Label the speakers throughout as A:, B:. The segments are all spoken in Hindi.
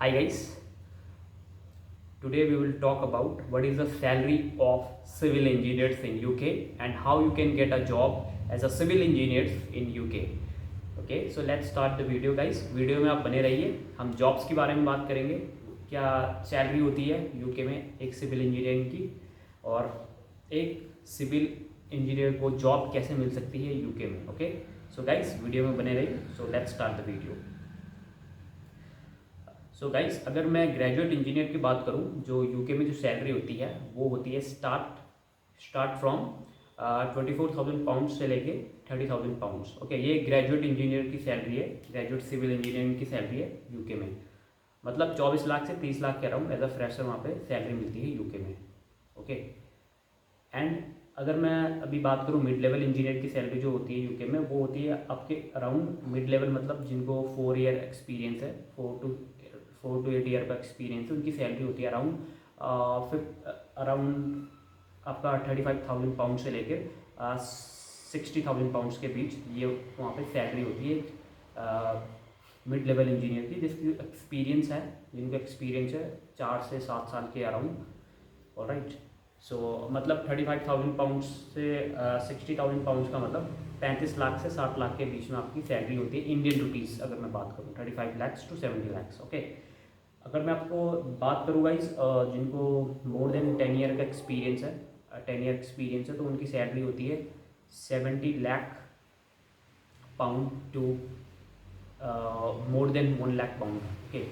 A: Hi guys, today we will talk about what is the salary of civil engineers in UK and how you can get a job as a civil engineer in UK. Okay, so let's start the video guys. Video में आप बने रहिए. हम जॉब्स के बारे में बात करेंगे, क्या सैलरी होती है यूके में एक सिविल इंजीनियरिंग की, और एक सिविल इंजीनियर को जॉब कैसे मिल सकती है यूके में. ओके, सो गाइस वीडियो में बने रहिए. So let's start the video. So guys, अगर मैं ग्रेजुएट इंजीनियर की बात करूं, जो यूके में जो सैलरी होती है वो होती है स्टार्ट फ्रॉम 24,000 पाउंड से लेके 30,000 पाउंड्स. ओके, ये ग्रेजुएट इंजीनियर की सैलरी है, ग्रेजुएट सिविल इंजीनियरिंग की सैलरी है यूके में. मतलब 24 लाख से 30 लाख के अराउंड एज अ फ्रेशर वहाँ पे सैलरी मिलती है यूके में. ओके, एंड अगर मैं अभी बात करूँ मिड लेवल इंजीनियर की सैलरी जो होती है यूके में, वो होती है आपके अराउंड मिड लेवल, मतलब जिनको 4 ईयर एक्सपीरियंस है, 4 to 8 ईयर का एक्सपीरियंस है, उनकी सैलरी होती है अराउंड आपका 35,000 पाउंड से लेकर 60,000 पाउंड्स के बीच. ये वहाँ पे सैलरी होती है मिड लेवल इंजीनियर की, जिसकी एक्सपीरियंस है, जिनका एक्सपीरियंस है 4 से 7 साल के अराउंड. ऑलराइट, सो मतलब 35,000 पाउंड्स से 60,000 पाउंड्स का मतलब 35 लाख से 60 लाख के बीच में आपकी सैलरी होती है इंडियन रुपीज़. अगर मैं बात करूँ 35 lakhs to 70 lakhs. ओके, अगर मैं आपको बात करूँ गाइस, जिनको मोर देन 10 ईयर का एक्सपीरियंस है, 10 ईयर एक्सपीरियंस है, तो उनकी सैलरी होती है 70 lakh pound to more than 1 lakh pound. Okay,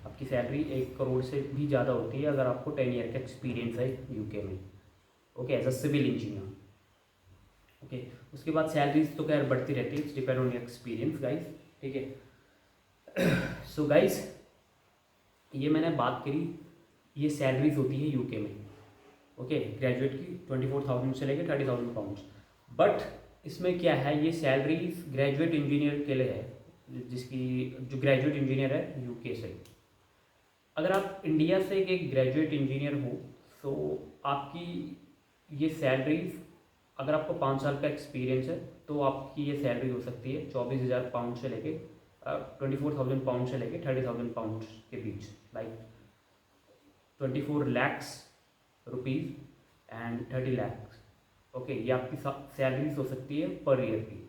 A: आपकी सैलरी 1 करोड़ से भी ज़्यादा होती है अगर आपको 10 ईयर का एक्सपीरियंस है यूके में. Okay, as a civil engineer. Okay, उसके बाद सैलरीज तो खैर बढ़ती रहती है, it's depend on your experience guys. ठीक है. सो गाइस, ये मैंने बात करी, ये सैलरीज होती है यूके में. ओके, ग्रेजुएट की 24,000 से लेकर 30,000 पाउंड्स. बट इसमें क्या है, ये सैलरीज ग्रेजुएट इंजीनियर के लिए है, जिसकी जो ग्रेजुएट इंजीनियर है यूके से. अगर आप इंडिया से एक ग्रेजुएट इंजीनियर हो तो आपकी ये सैलरीज, अगर आपको 5 साल का एक्सपीरियंस है तो आपकी ये सैलरी हो सकती है 24,000 पाउंड से लेके 24,000 पाउंड से लेके 30,000 पाउंड के बीच, like 24 lakhs rupees and 30 lakhs. Okay, ये आपकी सैलरीज हो सकती है पर ईयर की.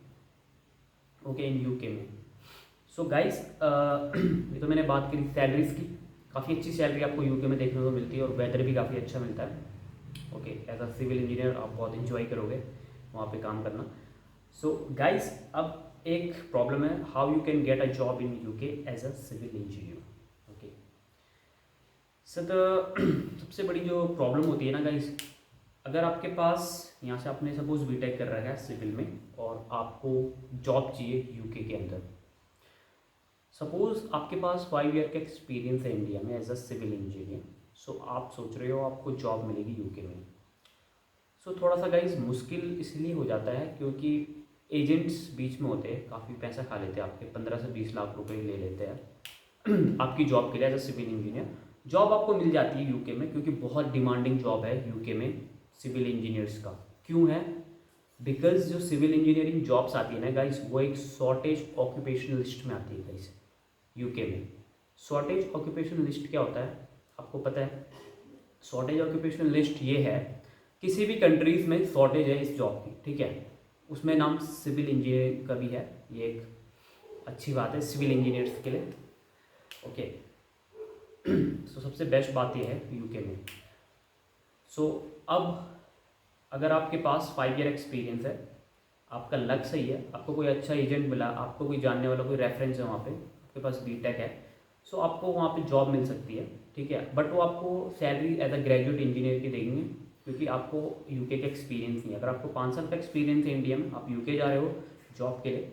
A: ओके, इन यूके में. सो गाइस, ये तो मैंने बात करी सैलरीज की. काफ़ी अच्छी सैलरी आपको यूके में देखने को मिलती है और वेदर भी काफ़ी अच्छा मिलता है. Okay, as a civil engineer आप बहुत इंजॉय करोगे वहाँ पे काम करना. सो गाइस, अब एक प्रॉब्लम है, how you can get a job in UK as a civil engineer. Okay, सबसे बड़ी जो प्रॉब्लम होती है ना गाइस, अगर आपके पास यहाँ से आपने सपोज बीटेक कर रखा है सिविल में और आपको जॉब चाहिए यूके के अंदर. सपोज आपके पास 5 ईयर का एक्सपीरियंस है इंडिया में एज अ सिविल इंजीनियर. सो आप सोच रहे हो आपको जॉब मिलेगी यूके में. सो थोड़ा सा गाइस मुश्किल इसलिए हो जाता है क्योंकि एजेंट्स बीच में होते हैं, काफ़ी पैसा खा लेते हैं आपके, 15 से 20 लाख रुपए ले लेते हैं आपकी जॉब के लिए as a civil engineer. Job आपको मिल जाती है यूके में क्योंकि बहुत डिमांडिंग जॉब है यूके में सिविल इंजीनियर्स का. क्यों है? बिकॉज जो सिविल इंजीनियरिंग जॉब्स आती है ना गाइस, वो एक शॉर्टेज ऑक्यूपेशनल लिस्ट में आती है गाइस यूके में. शॉर्टेज ऑक्यूपेशनल लिस्ट क्या होता है आपको पता है? शॉर्टेज ऑक्यूपेशनल लिस्ट ये है, किसी भी कंट्रीज़ में शॉर्टेज है इस जॉब की, ठीक है, उसमें नाम सिविल इंजीनियर का भी है. ये एक अच्छी बात है सिविल इंजीनियर्स के लिए. ओके, सो सबसे बेस्ट बात यह है यूके में. सो अब अगर आपके पास 5 ईयर एक्सपीरियंस है, आपका लक सही है, आपको कोई अच्छा एजेंट मिला, आपको कोई जानने वाला कोई रेफरेंस है वहाँ पे, आपके पास बीटेक है, सो आपको वहाँ पे जॉब मिल सकती है. ठीक है, बट वो आपको salary as a graduate engineer की देंगे क्योंकि आपको यूके का एक्सपीरियंस नहीं है. अगर आपको 5 साल का एक्सपीरियंस है इंडिया में, आप यूके जा रहे हो जॉब के लिए,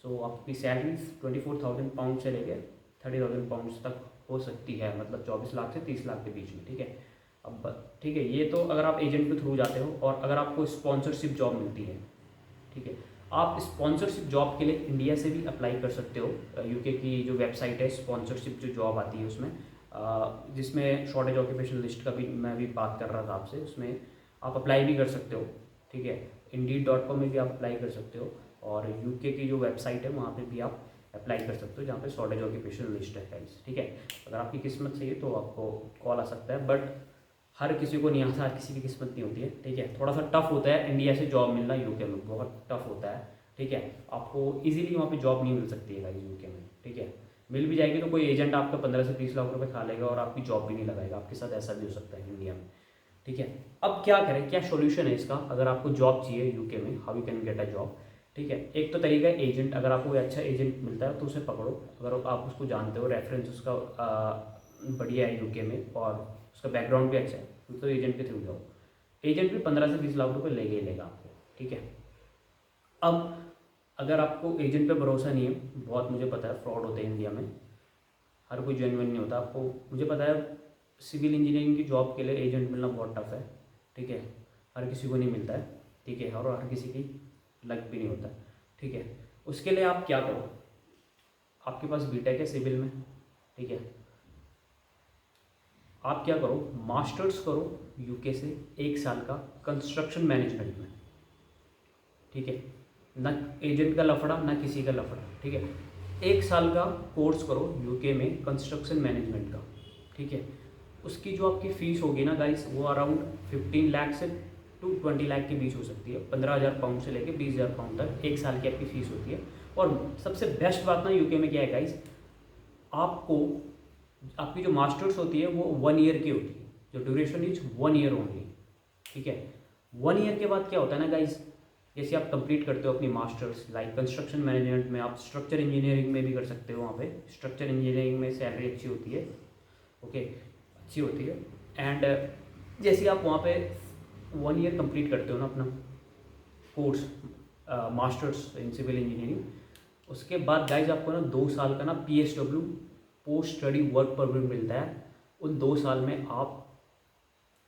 A: सो आपकी सैलरीज 24,000 पाउंड से लेकर 30,000 पाउंड्स तक हो सकती है, मतलब 24 लाख से 30 लाख के बीच में. ठीक है, अब ठीक है, ये तो अगर आप एजेंट के थ्रू जाते हो और अगर आपको स्पॉन्सरशिप जॉब मिलती है. ठीक है, आप स्पॉन्सरशिप जॉब के लिए इंडिया से भी अप्लाई कर सकते हो. यूके की जो वेबसाइट है, स्पॉन्सरशिप जो जॉब आती है उसमें, जिसमें शॉर्टेज ऑक्यूपेशनल लिस्ट का भी मैं भी बात कर रहा था आपसे, उसमें आप अप्लाई भी कर सकते हो. ठीक है, Indeed.com में भी आप अप्लाई कर सकते हो और यूके की जो वेबसाइट है वहाँ पे भी आप अप्लाई कर सकते हो, जहाँ पे शॉर्टेज ऑक्यूपेशन लिस्ट है गाइस, ठीक है। अगर आपकी किस्मत सही है तो आपको कॉल आ सकता है, बट हर किसी को नहीं आता, हर किसी की किस्मत नहीं होती है, ठीक है। थोड़ा सा टफ होता है इंडिया से जॉब मिलना, यूके में बहुत टफ होता है, ठीक है। आपको इजीली वहाँ पे जॉब नहीं मिल सकती है गाइस यूके में, ठीक है। मिल भी जाएगी तो कोई एजेंट आपका 15 से 20 लाख रुपए खा लेगा और आपकी जॉब भी नहीं लगाएगा, आपके साथ ऐसा भी हो सकता है इंडिया में, ठीक है। अब क्या करें, क्या सोल्यूशन है इसका, अगर आपको जॉब चाहिए यूके में, how you can get a job, ठीक है। एक तो तरीका है एजेंट, अगर आपको कोई अच्छा एजेंट मिलता है तो उसे पकड़ो, अगर आप उसको जानते हो, रेफरेंस उसका बढ़िया है यूके में और उसका बैकग्राउंड भी अच्छा है, तो एजेंट के थ्रू जाओ। एजेंट भी 15 से 20 लाख रुपए लेके ही लेगा आपको, ठीक है। अब अगर आपको एजेंट पे भरोसा नहीं है, बहुत मुझे पता है फ्रॉड होते हैं इंडिया में, हर कोई जेन्युइन नहीं होता, आपको मुझे पता है सिविल इंजीनियरिंग की जॉब के लिए एजेंट मिलना बहुत टफ है, ठीक है। हर किसी को नहीं मिलता है, ठीक है, और हर किसी की लक भी नहीं होता, ठीक है। उसके लिए आप क्या करो, आपके पास बीटेक है सिविल में, ठीक है, आप क्या करो, मास्टर्स करो यूके से 1 साल का कंस्ट्रक्शन मैनेजमेंट में, ठीक है। ना एजेंट का लफड़ा, ना किसी का लफड़ा, ठीक है। 1 साल का कोर्स करो यूके में कंस्ट्रक्शन मैनेजमेंट का, ठीक है। उसकी जो आपकी फ़ीस होगी ना गाइस, वो अराउंड 15 लाख से टू 20 लाख के बीच हो सकती है, 15,000 पाउंड से लेकर 20,000 पाउंड तक 1 साल की आपकी फ़ीस होती है। और सबसे बेस्ट बात ना यूके में क्या है गाइस, आपको आपकी जो मास्टर्स होती है वो 1 ईयर की होती है, जो ड्यूरेशन इज 1 ईयर ओनली, ठीक है। 1 ईयर के बाद क्या होता है ना गाइस, जैसे आप कंप्लीट करते हो अपनी मास्टर्स, लाइक कंस्ट्रक्शन मैनेजमेंट में, आप स्ट्रक्चर इंजीनियरिंग में भी कर सकते हो, वहाँ पे स्ट्रक्चर इंजीनियरिंग में सैलरी अच्छी होती है, ओके, अच्छी होती है। एंड जैसे आप वहाँ पे 1 ईयर कंप्लीट करते हो ना अपना course, masters in civil engineering, उसके बाद गाइज आपको ना 2 साल का ना PSW, post study work permit मिलता है। उन 2 साल में आप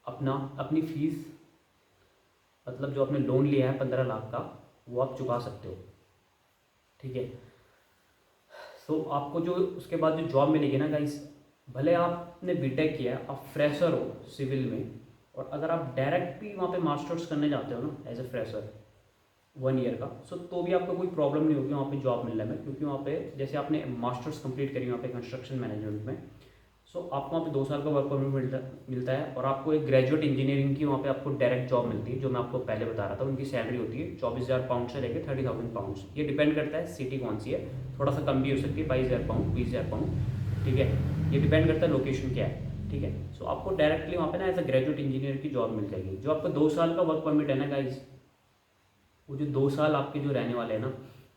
A: अपनी फ़ीस, मतलब जो आपने लोन लिया है 15 लाख का, वो आप चुका सकते हो, ठीक है। सो आपको जो उसके बाद जो जॉब मिलेगी ना गाइस, भले आपने बीटेक किया है, आप फ्रेशर हो सिविल में, और अगर आप डायरेक्ट भी वहाँ पे मास्टर्स करने जाते हो ना एज ए फ्रेशर 1 ईयर का, सो तो भी आपको कोई प्रॉब्लम नहीं होगी वहाँ पे जॉब मिलने में, क्योंकि वहाँ पे जैसे आपने मास्टर्स कंप्लीट करी वहाँ पे कंस्ट्रक्शन मैनेजमेंट में, सो आपको वहाँ पे 2 साल का वर्क परमिट मिलता है, और आपको एक ग्रेजुएट इंजीनियरिंग की वहाँ पे आपको डायरेक्ट जॉब मिलती है, जो मैं आपको पहले बता रहा था। उनकी सैलरी होती है 24,000 पाउंड से लेकर 30,000 पाउंड, ये डिपेंड करता है सिटी कौन सी है, थोड़ा सा कम भी हो सकती है, 22,000 पाउंड, 20,000 पाउंड, ठीक है। ये डिपेंड करता है लोकेशन क्या है, ठीक है। सो आपको डायरेक्टली वहाँ पे ना एज अ ग्रेजुएट इंजीनियर की जॉब मिल जाएगी। जो आपका 2 साल का वर्क परमिट है ना गाइज, वो जो 2 साल आपके जो रहने वाले हैं ना,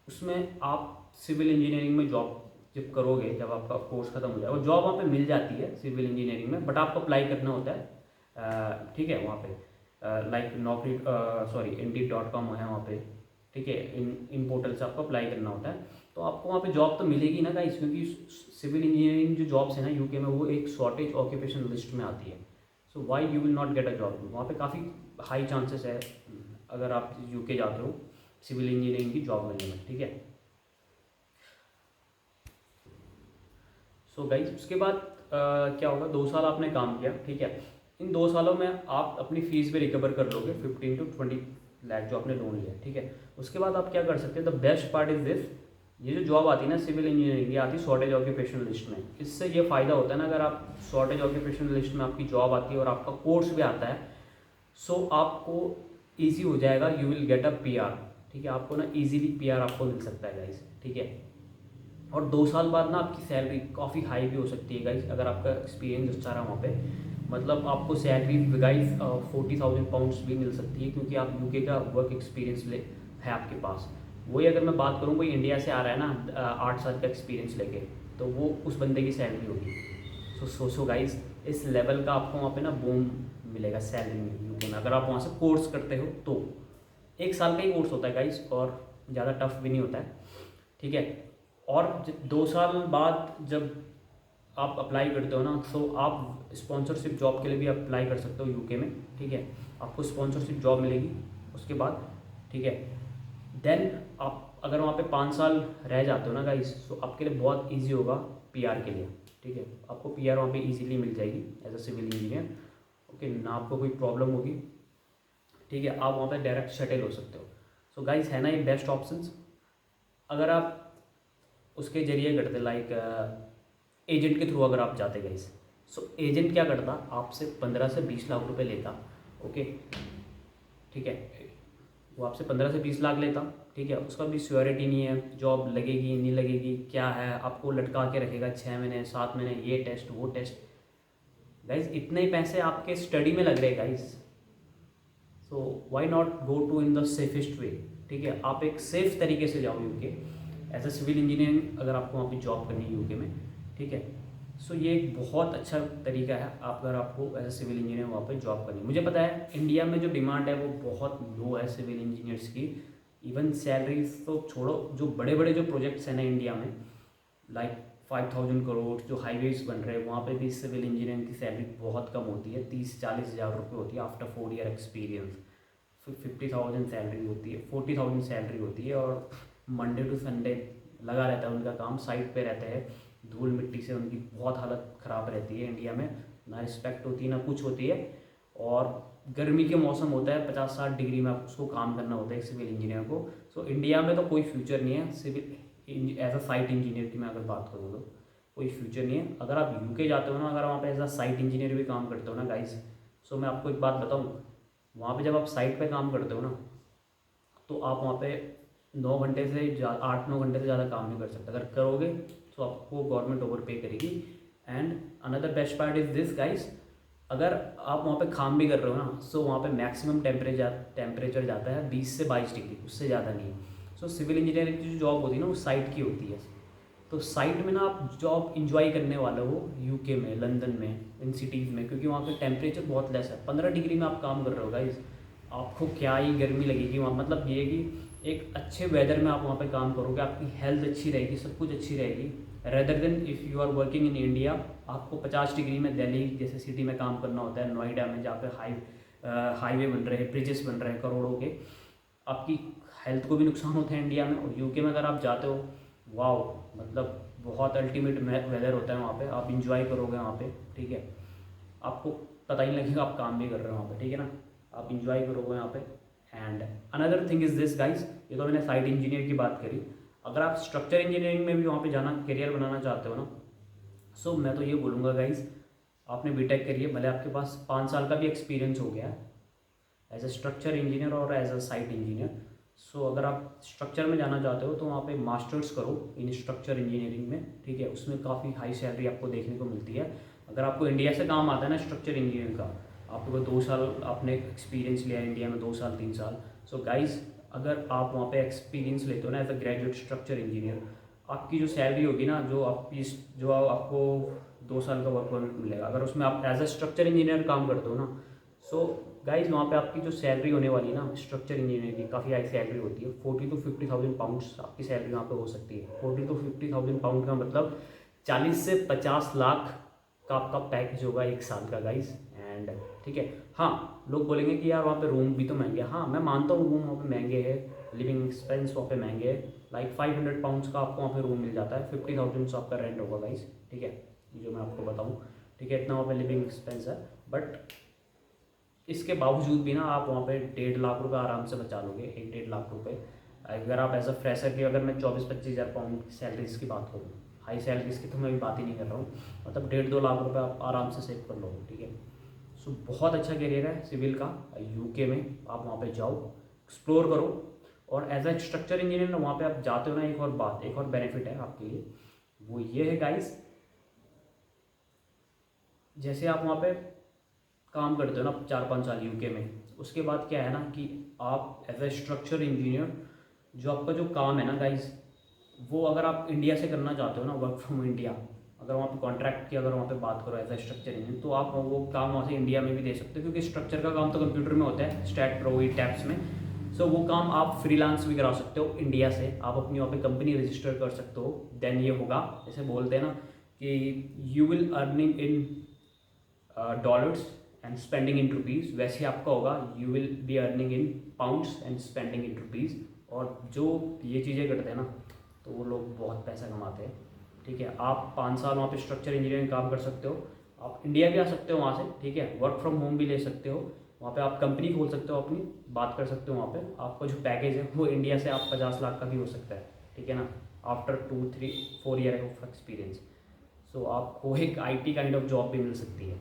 A: उसमें आप सिविल इंजीनियरिंग में जॉब जब करोगे, जब आपका कोर्स खत्म हो जाए, और जॉब वहाँ पे मिल जाती है सिविल इंजीनियरिंग में, बट आपको अप्लाई करना होता है, ठीक है। वहाँ पे लाइक नौकरी, सॉरी Indeed.com है वहाँ पे, ठीक है, इन पोर्टल से आपको अप्लाई करना होता है। तो आपको वहाँ पे जॉब तो मिलेगी ना गाइस, क्योंकि सिविल इंजीनियरिंग जो जॉब्स है ना यूके में, वो एक शॉर्टेज ऑक्यूपेशन लिस्ट में आती है। So why you will not get a job, वहाँ पे काफ़ी हाई चांसेस है अगर आप यूके जाते हो सिविल इंजीनियरिंग की जॉब मिलने में, ठीक है। सो गाइज उसके बाद क्या होगा, 2 साल आपने काम किया, ठीक है। इन 2 सालों में आप अपनी फ़ीस भी रिकवर कर लोगे 15 to 20 लाख जो आपने लोन लिया, ठीक है। उसके बाद आप क्या कर सकते हैं, the best part is this, ये जो जॉब आती है ना सिविल इंजीनियरिंग, ये आती है शॉर्टेज ऑक्यूपेशन लिस्ट में। इससे ये फ़ायदा होता है ना, अगर आप शॉर्टेज ऑक्यूपेशन लिस्ट में आपकी जॉब आती है और आपका कोर्स भी आता है, सो आपको ईजी हो जाएगा, you will get a PR, ठीक है। आपको ना ईजीली PR आपको मिल सकता है गाइस, ठीक है। और 2 साल बाद ना आपकी सैलरी काफ़ी हाई भी हो सकती है गाइस, अगर आपका एक्सपीरियंस अच्छा रहा वहाँ पे, मतलब आपको सैलरी गाइस 40,000 पाउंड्स भी मिल सकती है, क्योंकि आप यूके का वर्क एक्सपीरियंस ले है आपके पास। वही अगर मैं बात करूँ, कोई इंडिया से आ रहा है ना 8 साल का एक्सपीरियंस लेके, तो वो उस बंदे की सैलरी होगी। सो सोचो गाइस, इस लेवल का आपको वहाँ पे ना बूम मिलेगा सैलरी में यूके में, अगर आप वहाँ से कोर्स करते हो तो। 1 साल का ही कोर्स होता है गाइस, और ज़्यादा टफ भी नहीं होता है, ठीक है। और 2 साल बाद जब आप अप्लाई करते हो ना, तो आप स्पॉन्सरशिप जॉब के लिए भी अप्लाई कर सकते हो यूके में, ठीक है। आपको स्पॉन्सरशिप जॉब मिलेगी उसके बाद, ठीक है। देन आप अगर वहाँ पे 5 साल रह जाते हो ना गाइस, तो आपके लिए बहुत इजी होगा PR के लिए, ठीक है। आपको PR वहाँ पे इजीली मिल जाएगी as a civil engineer, okay, ना आपको कोई प्रॉब्लम होगी, ठीक है। आप वहाँ पे डायरेक्ट सेटल हो सकते हो। सो गाइस, है ना ये बेस्ट ऑप्शंस। अगर आप उसके जरिए करते, लाइक एजेंट के थ्रू अगर आप जाते गाइस। सो एजेंट क्या करता, आपसे 15 से 20 लाख रुपए लेता। ओके, ठीक है, वो आपसे 15 से 20 लाख लेता। ठीक है, उसका भी श्योरिटी नहीं है, जॉब लगेगी नहीं लगेगी क्या है, आपको लटका के रखेगा 6 महीने 7 महीने, ये टेस्ट वो टेस्ट। गाइज इतने ही पैसे आपके स्टडी में लग रहे हैं guys, so why not go to in the safest way. ठीक है, आप एक सेफ तरीके से जाओ UK as a civil engineering, अगर आपको वहाँ पे जॉब करनी है यूके में। ठीक है, सो ये एक बहुत अच्छा तरीका है अगर आपको एज अ सिविल इंजीनियर वहाँ पे जॉब करनी है। मुझे पता है इंडिया में जो डिमांड है वो बहुत लो है सिविल इंजीनियर्स की। इवन सैलरीज तो छोड़ो, जो बड़े बड़े जो प्रोजेक्ट्स हैं ना इंडिया में, लाइक 5,000 करोड़ जो हाईवेज बन रहे हैं, वहाँ पे भी सिविल इंजीनियरिंग की सैलरी बहुत कम होती है, 30-40 हज़ार रुपये होती है आफ्टर 4 ईयर एक्सपीरियंस। 50,000 सैलरी होती है, 40,000 सैलरी होती है, और मंडे टू संडे लगा रहता है उनका काम, साइट पे रहते हैं, धूल मिट्टी से उनकी बहुत हालत ख़राब रहती है। इंडिया में ना रिस्पेक्ट होती है ना कुछ होती है, और गर्मी के मौसम होता है 50-60 डिग्री में उसको काम करना होता है एक सिविल इंजीनियर को। सो इंडिया में तो कोई फ्यूचर नहीं है civil as a site engineer की, मैं अगर बात करूँ तो कोई फ्यूचर नहीं है। अगर आप यूके जाते हो ना, अगर वहाँ पे एज अ साइट इंजीनियर भी काम करते हो ना गाइस, सो मैं आपको एक बात बताऊँ, वहाँ पे जब आप साइट पे काम करते हो ना, तो आप वहाँ पे 9 घंटे से 8-9 घंटे से ज़्यादा काम नहीं कर सकते। अगर करोगे तो आपको गवर्नमेंट ओवर पे करेगी। And another best part is this guys, अगर आप वहाँ पे काम भी कर रहे हो ना, सो वहाँ पे मैक्सिमम टेम्परेचर जाता है 20 से 22 डिग्री, उससे ज़्यादा नहीं। सो सिविल इंजीनियरिंग की जो जॉब होती है ना वो साइट की होती है। तो साइट में ना आप जॉब इंजॉय करने वाले हो यूके में, लंदन में, इन सिटीज़ में, क्योंकि वहाँ पे टेम्परेचर बहुत लेस है। 15 डिग्री में आप काम कर रहे हो गाइस, आपको क्या ही गर्मी लगेगी वहाँ। मतलब ये है कि एक अच्छे वेदर में आप वहाँ पे काम करोगे, आपकी हेल्थ अच्छी रहेगी, सब कुछ अच्छी रहेगी, rather than if you are working in India. आपको 50 डिग्री में दिल्ली जैसे सिटी में काम करना होता है, नोएडा में जहाँ पे हाईवे बन रहे हैं, ब्रिजेस बन रहे हैं करोड़ों के, आपकी हेल्थ को भी नुकसान होता है इंडिया में। और यूके में अगर आप जाते हो, वाओ, मतलब बहुत अल्टीमेट वेदर होता है वहाँ पे, आप इंजॉय करोगे वहाँ पे। ठीक है, आपको पता ही नहीं लगेगा आप काम भी कर रहे हो वहाँ पे। ठीक है ना, आप इंजॉय करोगे यहाँ पे। And another thing is this guys, ये तो मैंने साइट इंजीनियर की बात करी। अगर आप स्ट्रक्चर इंजीनियरिंग में भी वहाँ पे जाना, करियर बनाना चाहते हो ना, सो मैं तो ये बोलूँगा गाइस, आपने बीटेक करिए, भले आपके पास 5 साल का भी एक्सपीरियंस हो गया है एज ए स्ट्रक्चर इंजीनियर और एज अ साइट इंजीनियर। सो अगर आप स्ट्रक्चर में जाना चाहते हो तो वहाँ पे मास्टर्स करो इन स्ट्रक्चर इंजीनियरिंग में। ठीक है, उसमें काफ़ी हाई सैलरी आपको देखने को मिलती है। अगर आपको इंडिया से काम आता है ना स्ट्रक्चर इंजीनियरिंग का, आपको 2 साल आपने एक्सपीरियंस लिया इंडिया में, 2 साल 3 साल। सो गाइज अगर आप वहाँ पे एक्सपीरियंस लेते हो ना as a graduate structure engineer, आपकी जो सैलरी होगी ना, जो आपको 2 साल का वर्क परमिट मिलेगा, अगर उसमें आप एज अ स्ट्रक्चर इंजीनियर काम करते हो ना, सो गाइज वहाँ पे आपकी जो सैलरी होने वाली है ना स्ट्रक्चर इंजीनियर की, काफ़ी हाई सैलरी होती है। 40 to 50,000 पाउंड्स आपकी सैलरी वहाँ पे हो सकती है। 40 to 50,000 पाउंड का मतलब 40 से 50 लाख का आपका पैकेज होगा 1 साल का गाइज। एंड ठीक है, हाँ लोग बोलेंगे कि यार वहाँ पे रूम भी तो महंगे हैं। हाँ मैं मानता हूँ रूम वहाँ पे महंगे हैं, लिविंग एक्सपेंस वहाँ पे महंगे है। लाइक 500 पाउंड्स का आपको वहाँ पे रूम मिल जाता है, 50,000 से आपका रेंट होगा गाइज। ठीक है, जो मैं आपको बताऊँ, ठीक है, इतना वहाँ पे लिविंग एक्सपेंस है। बट इसके बावजूद भी ना आप वहाँ पे 1.5 लाख रुपए आराम से बचा लोगे, 1-1.5 लाख रुपए। अगर आप एज अ फ्रेशर की, अगर मैं 24-25 हज़ार पाउंड सैलरीज की बात करूँ, हाई सैलरीज की तो मैं भी बात ही नहीं कर रहा हूँ, मतलब 1.5-2 लाख रुपए आप आराम से सेव कर लोगे। ठीक है, सो बहुत अच्छा करियर है सिविल का यूके में, आप वहाँ पे जाओ, एक्सप्लोर करो। और एज अ स्ट्रक्चर इंजीनियर ना वहाँ पे आप जाते हो ना, एक और बेनिफिट है आपके लिए, वो ये है गाइस, जैसे आप वहाँ पे काम करते हो ना 4-5 साल यूके में, उसके बाद क्या है ना कि आप एज ए स्ट्रक्चर इंजीनियर जो आपका जो काम है ना गाइज, वो अगर आप इंडिया से करना चाहते हो ना, वर्क फ्रॉम इंडिया, अगर वहाँ पे कॉन्ट्रैक्ट की अगर वहाँ पे बात करो एज ए स्ट्रक्चर इंजीनियर, तो आप वो काम वहाँ से इंडिया में भी दे सकते हो, क्योंकि स्ट्रक्चर का काम तो कंप्यूटर में होता है, स्टैट प्रो ई टैब्स में। सो वो काम आप फ्रीलांस भी करा सकते हो इंडिया से, आप अपनी वहाँ पे कंपनी रजिस्टर कर सकते हो। देन ये होगा, जैसे बोलते हैं ना कि you will earning in dollars and spending in rupees, वैसे आपका होगा, you will be earning in pounds and spending in rupees. और जो ये चीज़ें करते हैं ना, तो वो लोग बहुत पैसा कमाते हैं। ठीक है, आप 5 साल वहाँ पे स्ट्रक्चर इंजीनियरिंग काम कर सकते हो, आप इंडिया भी आ सकते हो वहाँ से। ठीक है, वर्क फ्रॉम होम भी ले सकते हो, वहाँ पे आप कंपनी खोल सकते हो अपनी, बात कर सकते हो वहाँ पे। आपका जो पैकेज है वो इंडिया से आप 50 लाख का भी हो सकता है। ठीक है ना, आफ्टर 2-3-4 ईयर ऑफ एक्सपीरियंस। सो आपको एक IT काइंड ऑफ जॉब भी मिल सकती है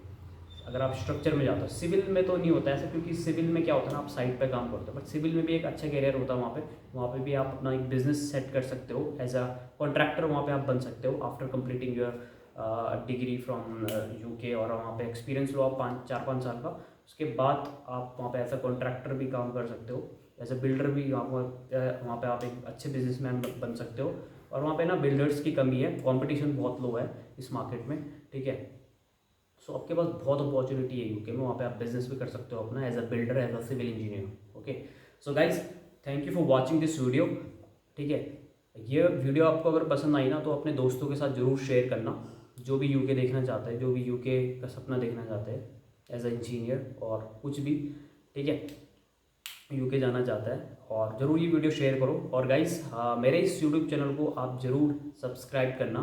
A: अगर आप स्ट्रक्चर में जाते हो। सिविल में तो नहीं होता ऐसा, क्योंकि सिविल में क्या होता है ना, आप साइट पे काम करते हो, बट सिविल में भी एक अच्छा करियर होता है वहाँ पे भी आप अपना एक बिजनेस सेट कर सकते हो। एज अ कॉन्ट्रैक्टर वहाँ पे आप बन सकते हो after completing your degree from UK, और वहाँ पे एक्सपीरियंस लो आप 4-5 साल का। उसके बाद आप वहाँ पे एज अ कॉन्ट्रैक्टर भी काम कर सकते हो, एज अ बिल्डर भी वहाँ पे आप एक अच्छे बिजनेसमैन बन सकते हो। और वहाँ पे ना बिल्डर्स की कमी है, कंपटीशन बहुत लो है इस मार्केट में, ठीक है। सो आपके पास बहुत अपॉर्चुनिटी है UK में, वहाँ पे आप बिजनेस भी कर सकते हो अपना as a builder, as a civil engineer. Okay, so guys thank you for watching this video, ठीक है। ये वीडियो आपको अगर पसंद आई ना तो अपने दोस्तों के साथ ज़रूर शेयर करना, जो भी UK देखना चाहता है, जो भी UK का सपना देखना चाहते हैं एज अ इंजीनियर और कुछ भी, ठीक है, UK जाना चाहता है, और ज़रूर ये वीडियो शेयर करो। और गाइस मेरे इस यूट्यूब चैनल को आप ज़रूर सब्सक्राइब करना,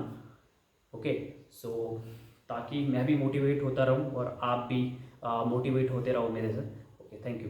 A: ओके। सो ताकि मैं भी मोटिवेट होता रहूं और आप भी मोटिवेट होते रहो मेरे से। Okay, thank you.